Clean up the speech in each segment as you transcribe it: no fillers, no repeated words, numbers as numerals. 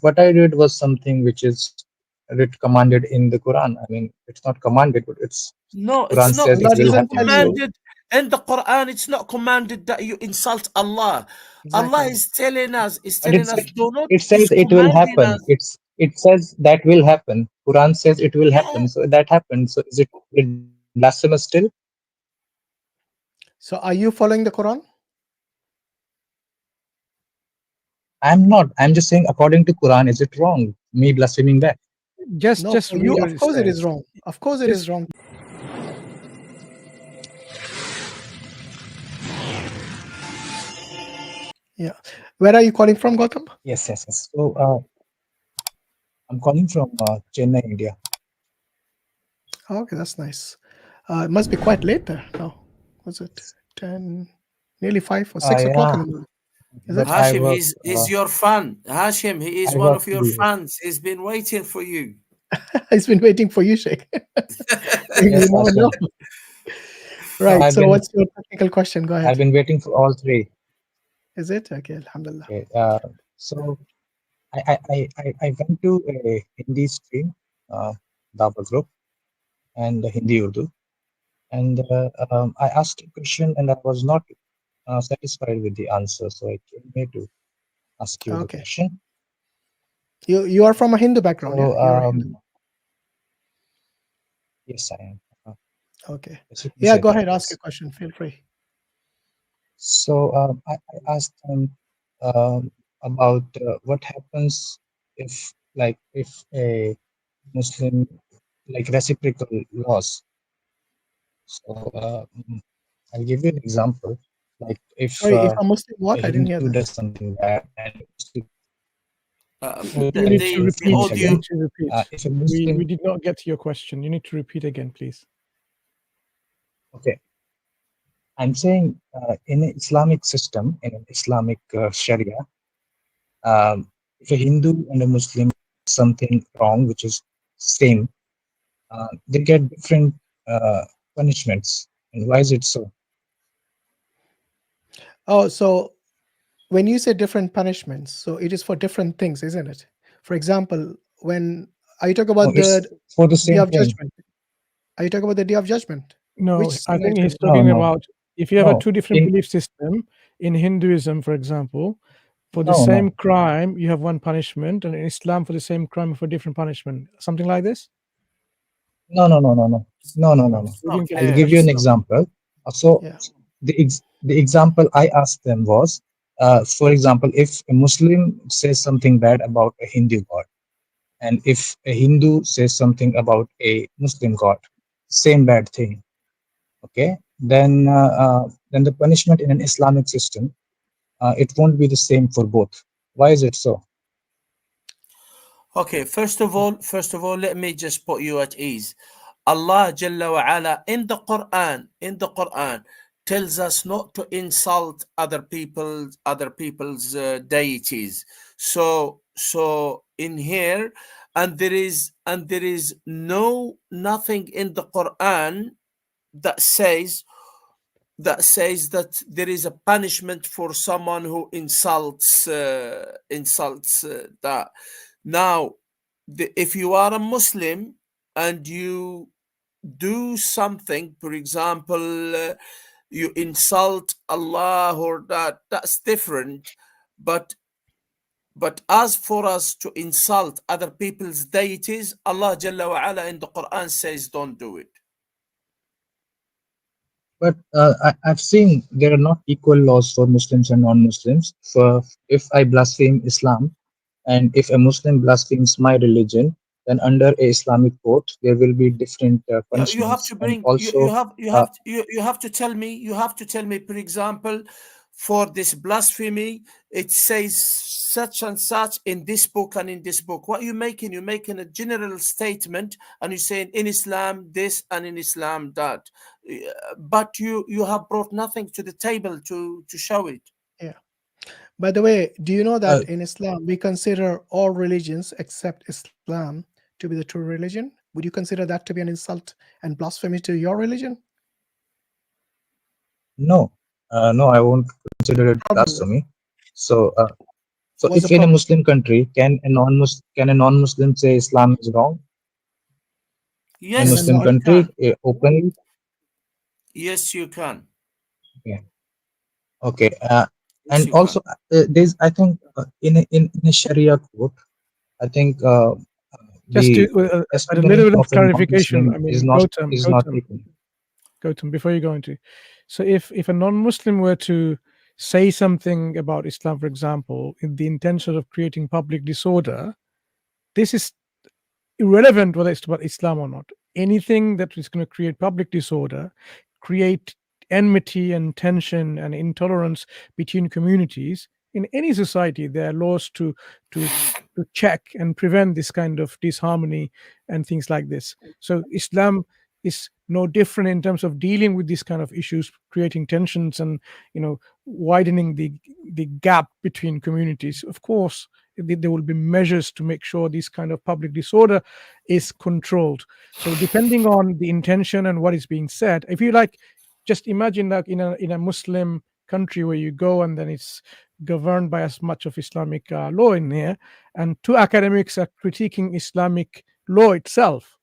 what I did was something which is commanded in the Quran. I mean, it's not commanded, but it's No, it's Quran not. says it Allah It's will not doesn't happen. tell So you commanded in the Quran. It's not commanded that you insult Allah. Allah exactly. is telling us. Is but telling us, do not. it Is says it will commanding happen. us. It says that will happen. Quran says it will Yeah. happen. So that happened. So is it blasphemous still? So are you following the Quran? I'm not. I'm just saying according to Quran, is it wrong? Me blaspheming back? No, Just for you, read what of it course it is says. wrong. Of course it is Just wrong. Yeah. Where are you calling from, Gautam? Yes. So I'm calling from Chennai, India. Oh, okay, that's nice. It must be quite late there now. Was it 10, nearly 5 or 6 o'clock in Yeah, the morning? Is but it? I Hashim, work. he's your fan. Hashim, he is I one work of your fully. fans. He's been waiting for you. He's been waiting for you, Sheikh. You Yes, never know. Hashim. No, Right. So what's your technical question? Go I've ahead. been waiting for all three. Is it? Okay, Alhamdulillah. Okay. So I went to a Hindi stream, Dawah group, and Hindi Urdu, and I asked a question, and I was not satisfied with the answer, so I came here to ask you the Okay. question. You are from a Hindu background, yeah? So You're a Hindu. yes, I am. Okay. Yes, you can Yeah, say go that. ahead, ask Yes. your question. Feel free. So I asked them about what happens if a Muslim like reciprocal laws. So I'll give you an example. Like if Sorry, if a Muslim a what? I didn't hear Hindu that. does something bad and a Muslim, you need to The repeat. finish You audio. again. need to repeat. If a We Muslim, did not get to your question. You need to repeat again, please. okay, I'm saying in an Islamic system, in an Islamic Sharia, if a Hindu and a Muslim do something wrong, which is same, they get different uh, punishments. And why is it so? Oh, so when you say different punishments, so it is for different things, isn't it? For example, when are you talking No, about it's the for the Day same of thing. Judgment? Are you talking about the Day of Judgment? No, Which I scene are you think he's talking No, talking no, about if you have a no. two different belief system in Hinduism, for example, for the No, same no, crime you have one punishment, and in Islam for the same crime for different punishment, something like this. no, no, no, no, no, no, no, no, no. It's We not didn't get I'll the clear. give you question. an It's not. example. about? So Yeah. the example I asked them was, for example, if a Muslim says something bad about a Hindu god, and if a Hindu says something about a Muslim god, same bad thing. Okay, then the punishment in an Islamic system, it won't be the same for both. Why is it so? Okay, first of all, let me just put you at ease. Allah Jalla wa Ala in the Quran tells us not to insult other people's deities. So in here, and there is nothing in the Quran that says that there is a punishment for someone who insults that. Now, if you are a Muslim and you do something, for example, you insult Allah or that's different. But as for us to insult other people's deities, Allah Jalla wa Ala in the Quran says don't do it. But I've seen there are not equal laws for Muslims and non-Muslims. For if I blaspheme Islam, and if a Muslim blasphemes my religion, then under a Islamic court there will be different You have punishments. to And bring you also, have you uh, have you have to tell me, for example, for this blasphemy it says such and such in this book and in this book. What you're making a general statement, and you're saying in Islam this and in Islam that. But you have brought nothing to the table to show it. Yeah. By the way, do you know uh, that in Islam we consider all religions except Islam to be the true religion? Would you consider that to be an insult and blasphemy to your religion? no, no, I won't consider it Probably. blasphemy. So So What's if the in a problem? Muslim country, can a non-Muslim say Islam is wrong in a Can a Yes, Muslim non you country can. openly? Yes, you can. Okay. Okay. Yes, And you also can. there's, I think, in a Sharia court, I think Just to the a little testimony bit of of a clarification. non-Muslim I mean, Gautam, is not Gautam, taken. Gautam, before you go into, so if a non-Muslim were to say something about Islam, for example, in the intention of creating public disorder, this is irrelevant whether it's about Islam or not. Anything that is going to create public disorder, create enmity and tension and intolerance between communities in any society, there are laws to check and prevent this kind of disharmony and things like this. So Islam is no different in terms of dealing with these kind of issues, creating tensions and widening the gap between communities. Of course, there will be measures to make sure this kind of public disorder is controlled. So depending on the intention and what is being said, if you like, just imagine like in a Muslim country where you go and then it's governed by as much of Islamic law in here, and two academics are critiquing Islamic law itself.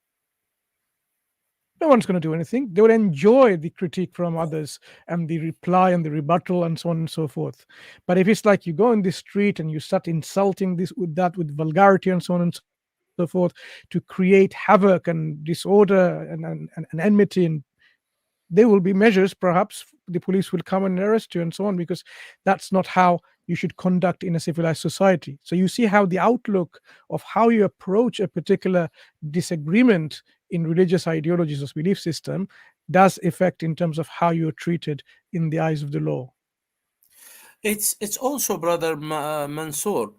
No one's going to do anything. They would enjoy the critique from others and the reply and the rebuttal and so on and so forth. But if it's like you go in the street and you start insulting this with that with vulgarity and so on and so forth to create havoc and disorder and enmity, and there will be measures, perhaps the police will come and arrest you and so on, because that's not how you should conduct in a civilized society. So you see how the outlook of how you approach a particular disagreement in religious ideologies or belief system does affect in terms of how you're treated in the eyes of the law. It's also, brother Mansur.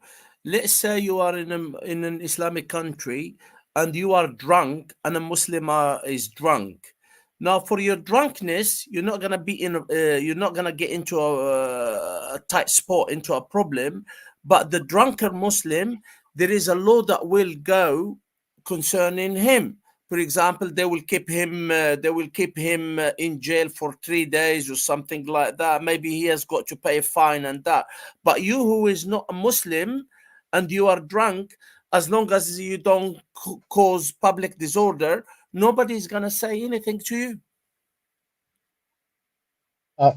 Let's say you are in an Islamic country and you are drunk, and a Muslim is drunk. Now, for your drunkenness, you're not gonna be in. You're not gonna get into a tight spot, into a problem. But the drunken Muslim, there is a law that will go concerning him. For example, they will keep him. They will keep him in jail for 3 days or something like that. Maybe he has got to pay a fine and that. But you, who is not a Muslim, and you are drunk, as long as you don't cause public disorder, nobody's gonna say anything to you.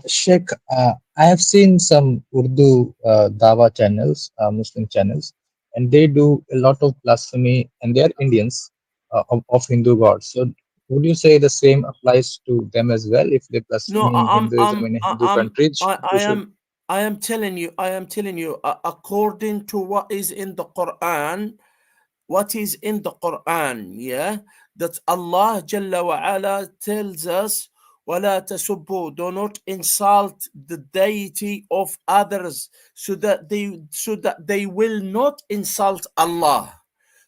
Sheikh, I have seen some Urdu Dawa channels, Muslim channels, and they do a lot of blasphemy, and they are Indians of Hindu gods. So, would you say the same applies to them as well? If they No, blaspheme Hinduism in a Hindu country, we should. I am telling you, according to what is in the Quran, yeah, that Allah Jalla wa Ala tells us, وَلَا تَسُبُّوا, do not insult the deity of others, so that they will not insult Allah.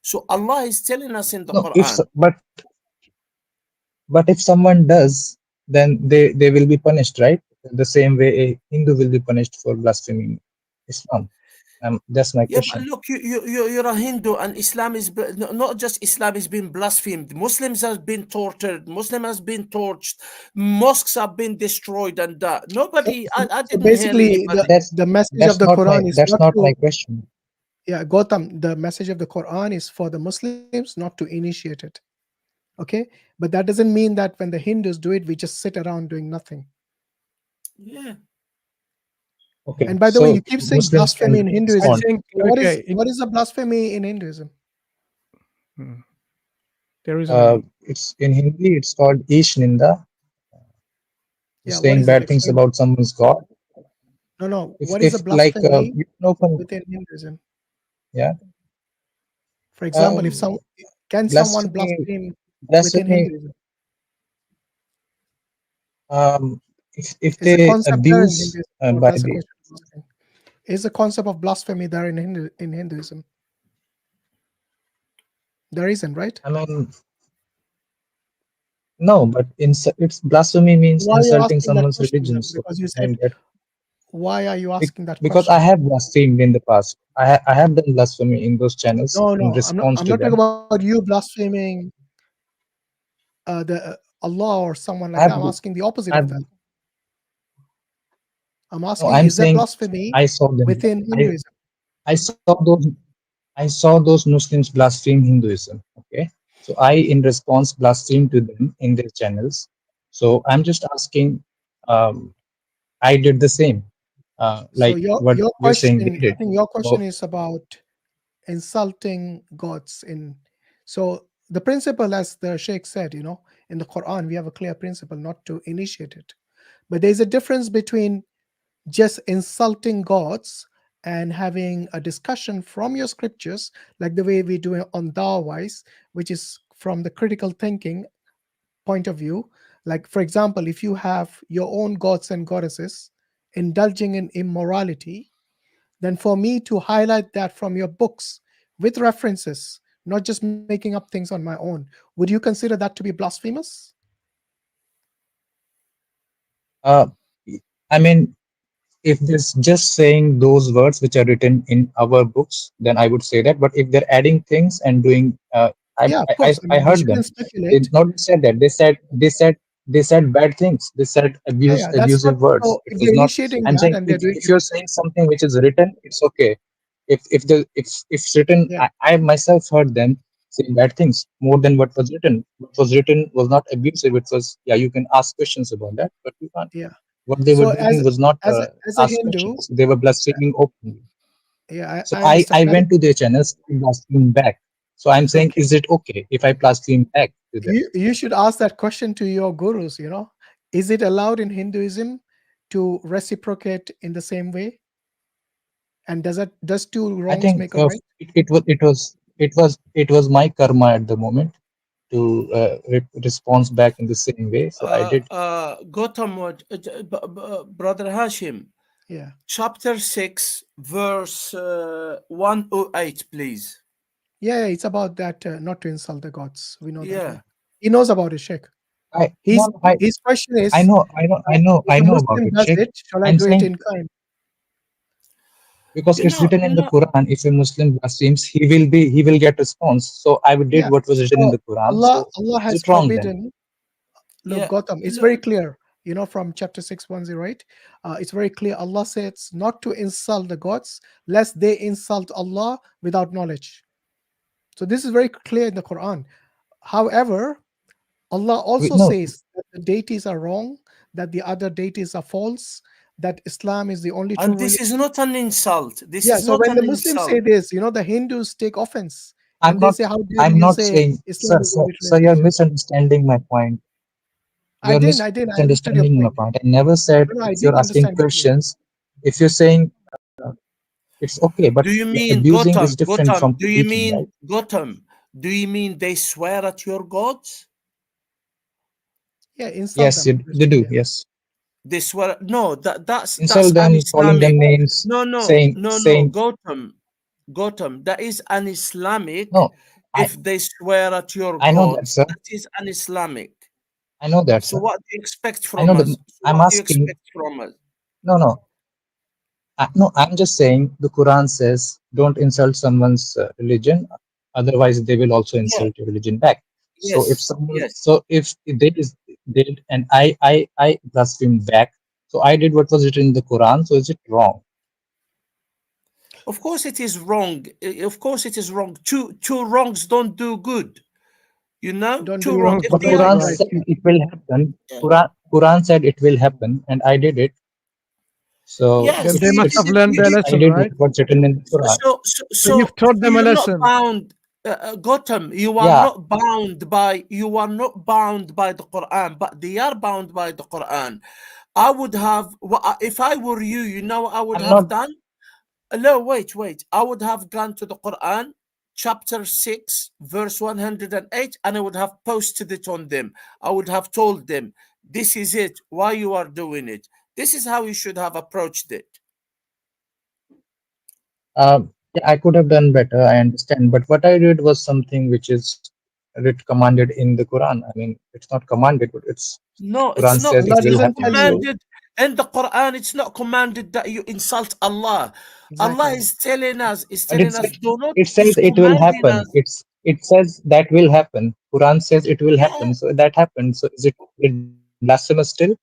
So Allah is telling us in the No, if Quran. but if someone does, then they will be punished, right? The same way a Hindu will be punished for blaspheming Islam. That's my Yeah, but question. look, you're a Hindu, and Islam is not just Islam is being blasphemed. Muslims have been tortured. Muslim has been torched. Mosques have been destroyed, and that. So, Nobody, so, I so didn't hear basically, anybody. the message of the Quran is That's not not my to, question. yeah, Gautam, the message of the Quran is for the Muslims, not to initiate it. Okay, but that doesn't mean that when the Hindus do it, we just sit around doing nothing. Yeah. Okay, And by the way, so you keep saying Muslims blasphemy can in I Hinduism. respond. think, So okay, what is a blasphemy in Hinduism? there isn't any. It's in Hindi. It's called Ish Ninda, Yeah, what saying is it? bad things Explain. about someone's God. No, no. If What is a if like blasphemy you know, within Hinduism? yeah, For example, if um, some can someone blasphemy, blaspheme within blasphemy. Hinduism? If Is the they concept there in abuse Hinduism? So by that's the the, question I'm asking. Is the concept of blasphemy there in Hinduism? There isn't, right? I mean, no, but it's blasphemy means Why are you insulting asking that someone's question religion. then? So, Because you said, and that why are you asking that because I question? have blasphemed in the past. I have done blasphemy in those channels No, in no, response I'm to not talking them. about you blaspheming the Allah or someone I like that. have I'm asking the opposite of I've that. I'm no, asking, I'm is there saying blasphemy I saw them. within I Hinduism? I saw those I saw those Muslims blaspheme Hinduism. Okay, so I, in response, blaspheme to them in their channels. So I'm just asking. Um, I did the same, So like what your you're saying they question, I did. think your question So is about insulting gods in. So the principle, as the Sheikh said, in the Quran, we have a clear principle not to initiate it. But there's a difference between just insulting gods and having a discussion from your scriptures, like the way we do it on Dawahwise, which is from the critical thinking point of view. Like, for example, if you have your own gods and goddesses indulging in immorality, then for me to highlight that from your books with references, not just making up things on my own, would you consider that to be blasphemous? uh, I mean, if this just saying those words which are written in our books, then I would say that. But if they're adding things and doing, Yeah, of course. I I mean, we heard them. shouldn't They speculate. not said that. They said bad things. They said Yeah, yeah, that's not abusive words. so. It If was they're not. initiating I'm that saying and they're doing if it, you're saying something which is written, it's okay. If it's written, yeah, I myself heard them saying bad things more than what was written. What was written was not abusive. It was, yeah, you can ask questions about that, but you can't. yeah. What they were So doing was not as a ask Hindu, questions. They were blaspheming openly. yeah, So I understand. I went to their channels and blasphemed back. So I'm saying, Okay, is it okay if I blaspheme back to them? you should ask that question to your gurus. Is it allowed in Hinduism to reciprocate in the same way? And does two I wrongs think make a right? it was my karma at the moment to respond back in the same way. So I did. Gotham, brother Hashim, Yeah, chapter 6, verse 108, please. yeah. It's about that not to insult the gods. We know that. Yeah, Yeah. he knows about it, Sheikh. I His no his question is, if I a know about Muslim it, does Sheikh. it, shall I I'm do it saying in kind? because it's written in the Quran. If a Muslim blasphemes, he will get response. So I did Yeah. what was written in So the Quran. Allah So Allah is has it wrong then? forbidden. Look, yeah. Gotham, it's very clear. From chapter 6:108, it's very clear. Allah says not to insult the gods, lest they insult Allah without knowledge. So this is very clear in the Quran. However, Allah also No, says that the deities are wrong, that the other deities are false, that Islam is the only true And this religion. is not an insult. This Yeah, is so not when an the Muslims say insult. this, the Hindus take offense I'm and they not. say, how dare I'm you not say saying, Islam is the only true sir. You're religion? misunderstanding my point. I You're didn't, I didn't. I understood your misunderstanding my point. point. I never said No, no, I if did you're asking understand your point. questions, if you're saying it's okay, but Do you mean abusing is Gotham? different from Do you provoking, right? mean Gotham? Do you mean they swear at your gods? Yeah, insult Yes, them, they basically. do. Yeah. Yes, This were no, that's insult an them, calling them Islamic. names, No, no, no, no. saying Gotham. That is an Islamic. no. I If they swear at your I know that, gods, sir. that is an Islamic. I know that, So sir. what do you expect I from know that. us? So I'm what do you asking. expect from us? No, no. No, I'm just saying the Quran says don't insult someone's religion, otherwise they will also Yeah. insult your religion back. So if Yes. someone, Yes. so if they did and I blasphemed back, so I did what was written in the Quran. So is it wrong? Of course it is wrong. Of course it is wrong. Two wrongs don't do good. Don't do Two Two wrong. wrong wrongs If for But they them are, to do Quran right. said Yeah. it will happen. yeah. Quran said it will happen, and I did it. So Yes, then they must have learned their I lesson, did what right? was written in the Quran. So you've taught so them a you're not lesson. bound, Gotham. Yeah, You are not bound by the Quran, but they are bound by the Quran. I would have, if I were you, what I would I'm have not. done. No, wait. I would have gone to the Quran, chapter 6, verse 108, and I would have posted it on them. I would have told them, this is it, why you are doing it. This is how you should have approached it. Yeah, I could have done better. I understand, but what I did was something which is commanded in the Quran. I mean, it's not commanded, but it's No, Quran it's But not. says it Allah It will is doesn't happen. tell So you commanded in the Quran. It's not commanded that you insult Allah. Allah exactly. is telling us, but do not, it is says it will commanding happen. us. It says that will happen. Quran says it will Yeah. happen. So that happened. So is it blasphemous still?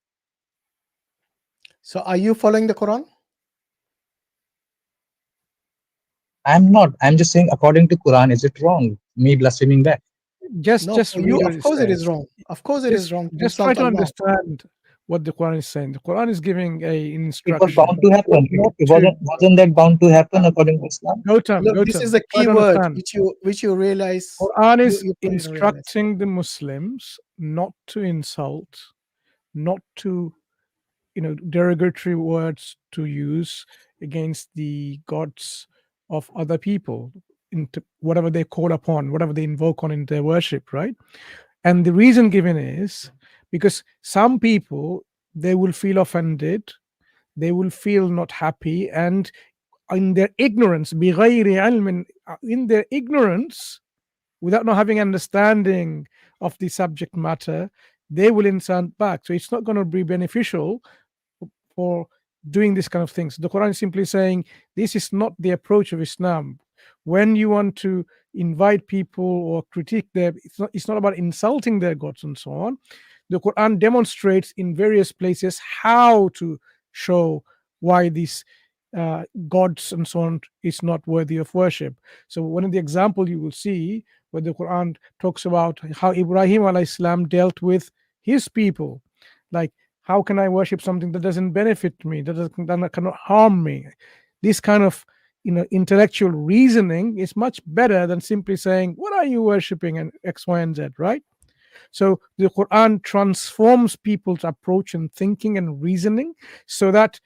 So are you following the Quran? I'm not. I'm just saying, according to Quran, is it wrong? Me blaspheming back? No, Just for read you, what of it course it is says. wrong. Of course it is wrong to Just try insult to Allah. understand what the Quran is saying. The Quran is giving a It was instruction bound to happen. not It to wasn't that bound to happen according to Islam? Look, this is Gautam. a Try key to word understand. which you realize Quran is you probably don't realize. instructing the Muslims not to insult, not to derogatory words to use against the gods of other people, into whatever they call upon, whatever they invoke on in their worship, right? And the reason given is because some people, they will feel offended, they will feel not happy, and in their ignorance, بغير علم, in their ignorance, without not having understanding of the subject matter, they will insult back. So it's not going to be beneficial for doing this kind of things. The Quran is simply saying this is not the approach of Islam. When you want to invite people or critique them, it's not about insulting their gods and so on. The Quran demonstrates in various places how to show why these gods and so on is not worthy of worship. So one of the example you will see where the Quran talks about how Ibrahim alayhi salam dealt with his people, like, how can I worship something that doesn't benefit me, that cannot harm me? This kind of intellectual reasoning is much better than simply saying, what are you worshiping, and X, Y, and Z, right? So the Quran transforms people's approach and thinking and reasoning so that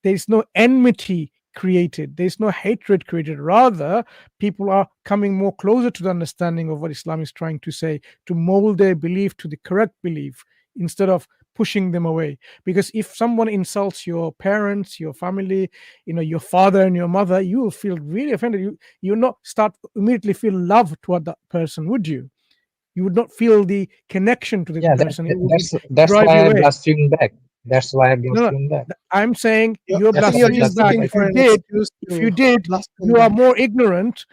there's no enmity created, there's no hatred created. Rather, people are coming more closer to the understanding of what Islam is trying to say, to mold their belief to the correct belief instead of pushing them away. Because if someone insults your parents, your family, your father and your mother, you will feel really offended. You not start immediately feel love toward that person, would you? You would not feel the connection to the Yeah, person. It would that's drive you why I away. blaspheme back. That's why I No, no, blaspheme back. I'm saying I you're That's think what you're I blaspheming just blaspheme back. looking back. for an excuse If you to did, blaspheme you are back. more ignorant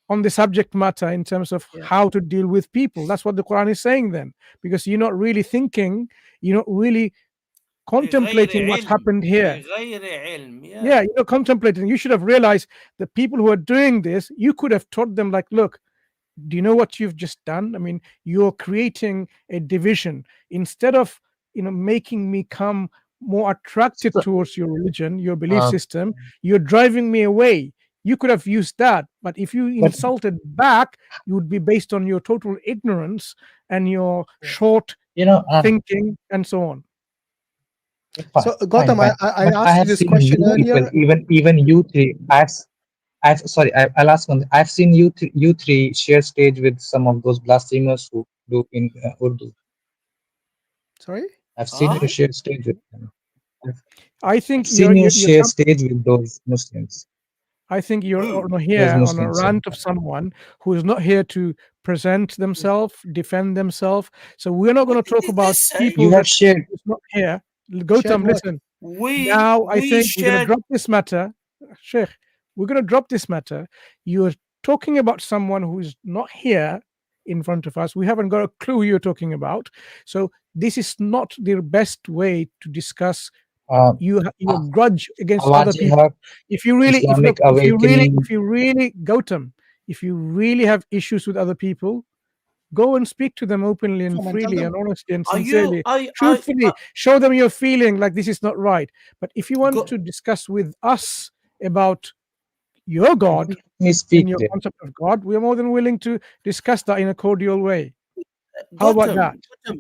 on the subject matter in terms of Yeah. how to deal with people. That's what the Quran is saying then, because you're not really thinking, you're not really بغير contemplating what's علم happened here. بغير علم Yeah, you're contemplating. You should have realized the people who are doing this, you could have taught them, like, look, do you know what you've just done? I mean, you're creating a division instead of making me come more attracted So, towards your religion, your belief uh, system. You're driving me away. You could have used that, but if you but insulted back, it would be based on your total ignorance and your short you know, thinking and so on. fine, So Gautam, fine. I But I asked you have this seen question you people, earlier. even you three. I've sorry. I'll ask one. I've seen you three share stage with some of those blasphemers who do in Urdu. Sorry? I've seen ها you share stage with them. I've, I I've think seen you you're share stage with those Muslims, I think you're who those here on a Muslims. rant of someone who is not here to present themselves, defend themselves. So we're not going what to talk did they about say You people have that shared. is not here. Shared Gautam, what? listen. we Now I we think we're going to shared drop this matter, Sheikh. We're going to drop this matter. You're talking about someone who is not here in front of us. We haven't got a clue who you're talking about. So this is not the best way to discuss Uh, your grudge against other Awaji people. Haq, If you really, if Islamic look, Awakening. if you really, Gautam, if you really have issues with other people, go and speak to them openly and Come and tell freely them. and honestly and are you sincerely, truthfully. Show them your feeling like this is not right. But if you want go, to discuss with us about your God Let me and speak your then. concept of God, we are more than willing to discuss that in a cordial way. How about Gotham, that? Gotham,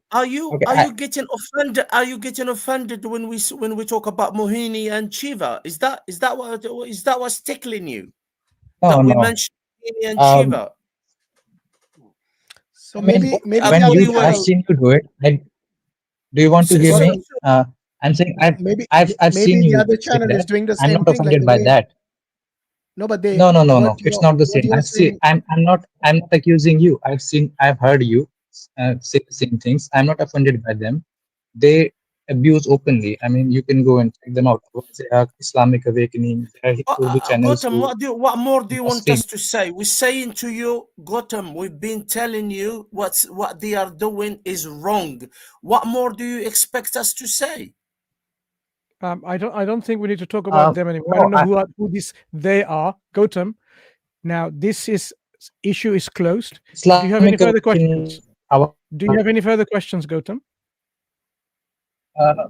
Okay, are you getting offended? Are you getting offended when we talk about Mohini and Chiva? Is that what's tickling you? no, That we no. mentioned Mohini and Um, Chiva? So I mean, maybe Have the when other you, we I've channel, seen you do it. Do you want to hear so, Gautam, me? I'm saying maybe I've maybe seen the you other say channel is that. doing the I'm same not thing, like offended the by way. that. No, but they No, no, no, what no. It's you're not the what same. you're saying. I'm not accusing you. I've heard you say the same things. I'm not offended by them. They abuse openly. I mean, you can go and check them out. Islamic Awakening. There are Urdu channels Gotham, who what more do you want blaspheme. us to say? We're saying to you, Gotham, we've been telling you what they are doing is wrong. What more do you expect us to say? I don't think we need to talk about them anymore. I No, don't know who these they are. Gautam, Now, this issue is closed. Islamic Do you have any further opinion, questions? our Do you have any further questions, Gautam? uh,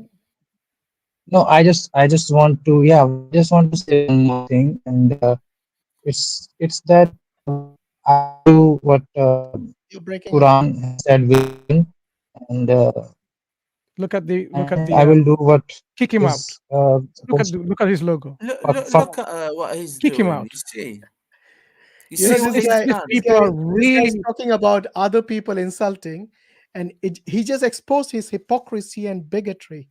no, I just want to, yeah, I just want to say one more thing, and it's that I will do what You're breaking up. Quran has said within, and Look at and the I will do what kick him out. is supposed to Look at his logo. Look at what he's Kick him doing. out. You see, you You know, see It's, what this it's he's as guy, if done. this people guy, are this guy is really talking about other people insulting, and he just exposed his hypocrisy and bigotry.